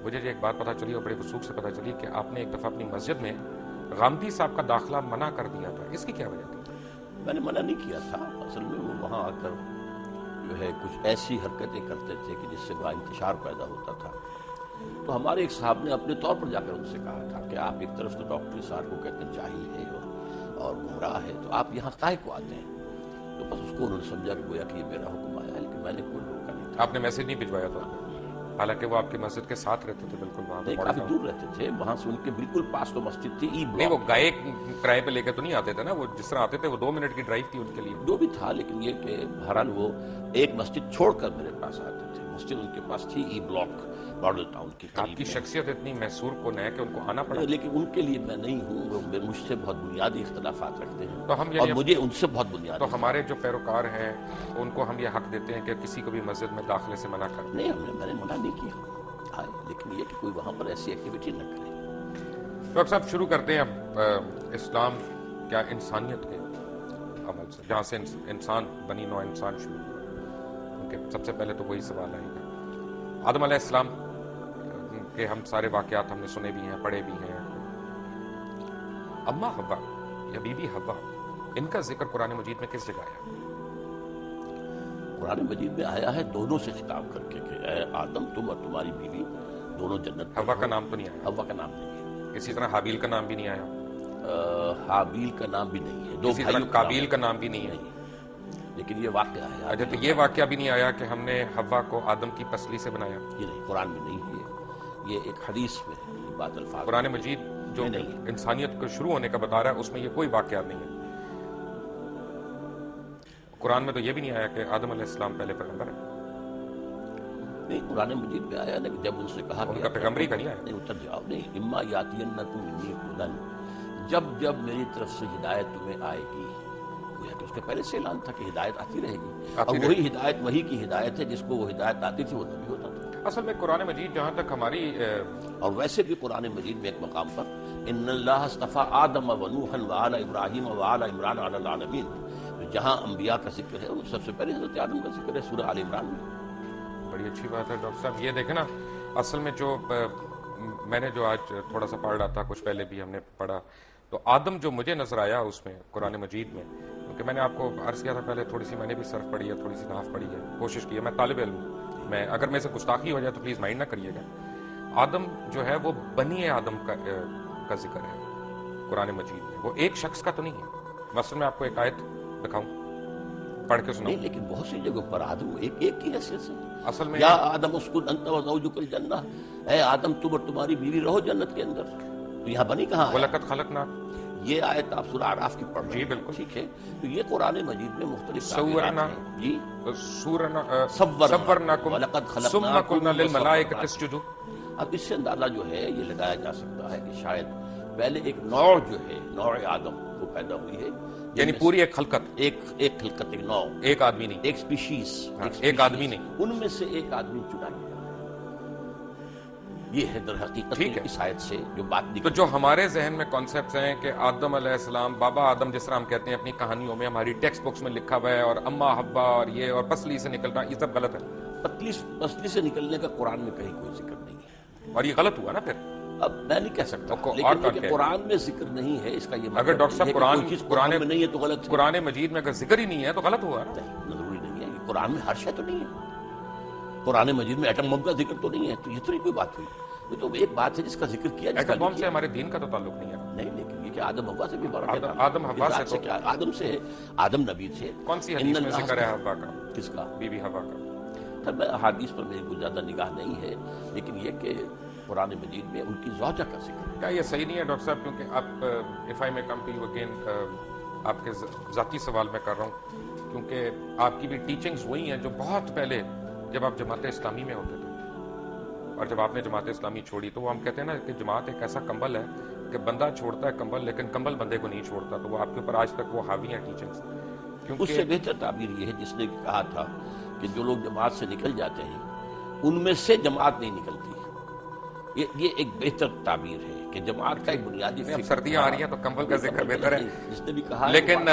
مجھے ایک بات پتہ چلی اور بڑے وثوق سے پتہ چلی کہ آپ نے ایک دفعہ اپنی مسجد میں غامدی صاحب کا داخلہ منع کر دیا تھا، اس کی کیا وجہ تھی؟ میں نے منع نہیں کیا تھا، اصل میں وہ وہاں آ کر جو ہے کچھ ایسی حرکتیں کرتے تھے کہ جس سے وہاں انتشار پیدا ہوتا تھا. تو ہمارے ایک صاحب نے اپنے طور پر جا کر ان سے کہا تھا کہ آپ ایک طرف تو ڈاکٹر صاحب کو کہتے ہیں جاہل ہے اور گمراہ ہے، تو آپ یہاں کاہے کو آتے ہیں؟ تو بس اس کو انہوں نے سمجھا کہ گویا کہ یہ میرا حکم آیا ہے، لیکن میں نے کوئی روکا نہیں تھا. آپ نے میسج نہیں بھجوایا تھا؟ حالانکہ وہ آپ کی مسجد کے ساتھ رہتے تھے، بالکل وہاں نہیں، کافی دور رہتے تھے، وہاں سے ان کے بالکل پاس تو مسجد تھی. نہیں، وہ گائے کرائے پہ لے کے تو نہیں آتے تھے نا، وہ جس طرح آتے تھے وہ 2 منٹ کی ڈرائیو تھی ان کے لیے. جو بھی تھا، لیکن یہ کہ بہرحال وہ ایک مسجد چھوڑ کر میرے پاس آتے تھے. مسجد ان کے پاس تھی ای بلاک ماڈل ٹاؤن کی. آپ کی شخصیت اتنی محصور کن ہے کہ ان کو آنا پڑا. لیکن ان کے لیے میں نہیں ہوں، وہ مجھ سے بہت بنیادی اختلافات رکھتے ہیں تو ہم اور مجھے ان سے بہت بنیادی. تو ہمارے جو پیروکار ہیں ان کو ہم یہ حق دیتے ہیں کہ کسی کو بھی مسجد میں داخلے سے منع کریں؟ نہیں، میں نے منع نہیں کیا، لیکن یہ کہ کوئی وہاں پر ایسی ایکٹیویٹی نہ کرے. ڈاکٹر صاحب شروع کرتے ہیں اب اسلام کیا انسانیت کے عمل سے، جہاں سے انسان بنی نوع انسان شروع ہوا، کیونکہ سب سے پہلے تو وہی سوال آئے گا. آدم علیہ السلام کے ہم سارے واقعات ہم نے سنے بھی ہیں، پڑھے بھی ہیں. اما حوا یا بی بی حوا، ان کا ذکر قرآن مجید میں کس جگہ آیا؟ قرآن مجید میں آیا ہے دونوں سے خطاب کر کے کہ اے آدم، تم اور تمہاری بیوی دونوں جنت. حوا کا نام تو نہیں آیا؟ حوا کا نام نہیں ہے. اسی طرح حابیل کا نام بھی نہیں آیا؟ حابیل کا نام بھی نہیں ہے. اسی طرح قابیل کا نام بھی نہیں ہے. لیکن یہ واقعہ ہے. اچھا، تو یہ واقعہ بھی نہیں آیا کہ ہم نے حوا کو آدم کی پسلی سے بنایا؟ یہ نہیں، قرآن میں نہیں ہے، یہ ایک حدیث میں ہے. یہ بات الفاظ قرآن مجید جو انسانیت کو شروع ہونے کا بتا رہا ہے اس میں یہ کوئی واقعہ نہیں ہے. قرآن میں تو یہ بھی نہیں آیا کہ آدم علیہ السلام پہلے پیغمبر ہے. نہیں، قرآن مجید میں آیا نا کہ جب ان سے کہا ان کا پیغمبری کا نہیں آیا. نہیں، اتر جاؤ. نہیں، اما یاتینکم منی ہدی، جب میری طرف سے ہدایت تمہیں آئے گی. تو اس کے پہلے سے اعلان تھا کہ ہدایت آتی رہے گی، اور وہی ہدایت وہی کی ہدایت ہے جس کو وہ ہدایت آتی تھی وہ نبی ہوتا تھا. اصل میں قرآن مجید جہاں تک ہماری اور ویسے بھی قرآن مجید میں ایک مقام پر ان اللہ اصطفیٰ آدم و نوحا وآل ابراہیم وآل عمران علی العالمین، جہاں انبیاء کا ذکر ہے سب سے پہلے حضرت آدم کا ذکر ہے سورہ آل عمران میں. بڑی اچھی بات ہے ڈاکٹر صاحب. یہ دیکھیں نا، اصل میں جو میں نے جو آج تھوڑا سا پڑھ رہا تھا، کچھ پہلے بھی ہم نے پڑھا، تو آدم جو مجھے نظر آیا اس میں قرآن مجید میں، کیونکہ میں نے آپ کو عرض کیا تھا پہلے، تھوڑی سی میں نے بھی صرف پڑھی ہے، تھوڑی سی نحو پڑھی ہے، کوشش کی ہے. میں طالب علم ہوں، میں اگر میں سے گستاخی ہو جائے تو پلیز مائنڈ نہ کریے گا. آدم جو ہے وہ بنی آدم کا ذکر ہے قرآن مجید میں، وہ ایک شخص کا تو نہیں ہے. مثلا میں آپ کو ایک آیت دکھاؤں، پڑھ کے سناؤں. نہیں، لیکن بہت سی جگہوں پر آدم ایک کی حیثیت سے. اصل میں یا آدم اسکن انت وزوجک الجنہ، اے آدم تم اور تمہاری بیوی رہو جنت کے اندر. تو یہاں بنی کہاں ہے؟ وَلَقَدْ خَلَقْنَا، یہ آیت آپ سورہ اعراف کی پڑھ رہے ہیں. جی بالکل ٹھیک ہے. تو یہ قرآن مجید میں مختلف سورنا جی صورناکم ثم قلنا للملائکۃ اسجدوا. اب اس سے اندازہ جو ہے یہ لگایا جا سکتا ہے کہ شاید پہلے ایک نوع جو ہے نوع آدم وہ پیدا ہوئی ہے، یعنی پوری ایک خلقت، ایک خلقت، ایک نوع، ایک آدمی نہیں، ایک سپیشیز، ایک آدمی نہیں. ان میں سے ایک آدمی چنا گیا. یہ ہے در حقیقت اس آیت سے جو بات نکلی. تو جو ہمارے ذہن میں کانسیپٹس ہیں کہ آدم علیہ السلام، بابا آدم جس طرح ہم کہتے ہیں اپنی کہانیوں میں، ہماری ٹیکسٹ بکس میں لکھا ہوا ہے، اور اما حوا اور یہ اور پسلی سے نکلنا، یہ سب غلط ہے. پسلی سے نکلنے کا قرآن میں کہیں کوئی ذکر نہیں ہے. اور یہ غلط ہوا نا پھر. اب میں نہیں کہہ سکتا، لیکن یہ قرآن میں ذکر نہیں ہے اس کا یہ مطلب. اگر ڈاکٹر صاحب قرآن میں نہیں ہے تو غلط ہے. قرآن مجید میں اگر ذکر ہی نہیں ہے تو غلط ہوا نا. ضروری نہیں ہے. قرآن میں ہر شے تو نہیں ہے. قرآن مجید میں ایٹم بم کا ذکر تو نہیں ہے. تو یہ تو نہیں کوئی بات ہوئی. یہ تو ایک بات ہے جس کا ذکر کیا. ایٹم بم سے ہمارے دین کا تو تعلق نہیں ہے. نہیں، لیکن یہ کہ آدم حوا سے بھی بڑا ہے. آدم حوا سے کیا؟ آدم سے ہے، آدم نبی سے. کون سی حدیث میں ذکر ہے حوا کا؟ کس کا؟ بی بی حوا کا. میں احادیث پر میری کوئی زیادہ نگاہ نہیں ہے، لیکن یہ کہ قرآن مجید میں ان کی زوجہ کا ذکر ہے. کیا یہ صحیح نہیں ہے ڈاکٹر صاحب؟ کیونکہ آپ اف آئی میں کم ٹو یو اگین، آپ کے ذاتی سوال میں کر رہا ہوں، کیونکہ آپ کی بھی ٹیچنگز وہی ہیں جو بہت پہلے جب آپ جماعت اسلامی میں ہوتے تھے، اور جب آپ نے جماعت اسلامی چھوڑی تو وہ ہم کہتے ہیں نا کہ جماعت ایک ایسا کمبل ہے کہ بندہ چھوڑتا ہے کمبل، لیکن کمبل بندے کو نہیں چھوڑتا. تو وہ آپ کے اوپر آج تک وہ حاوی ہیں ٹیچنگز. اس سے بہتر تعبیر یہ ہے جس نے کہا تھا کہ جو لوگ جماعت سے نکل جاتے ہیں ان میں سے جماعت نہیں نکلتی. یہ ایک بہتر تعبیر ہے کہ جماعت کا ایک بنیادی. سردیاں آ رہی ہیں تو کمبل کا ذکر بہتر ہے جس نے بھی کہا. لیکن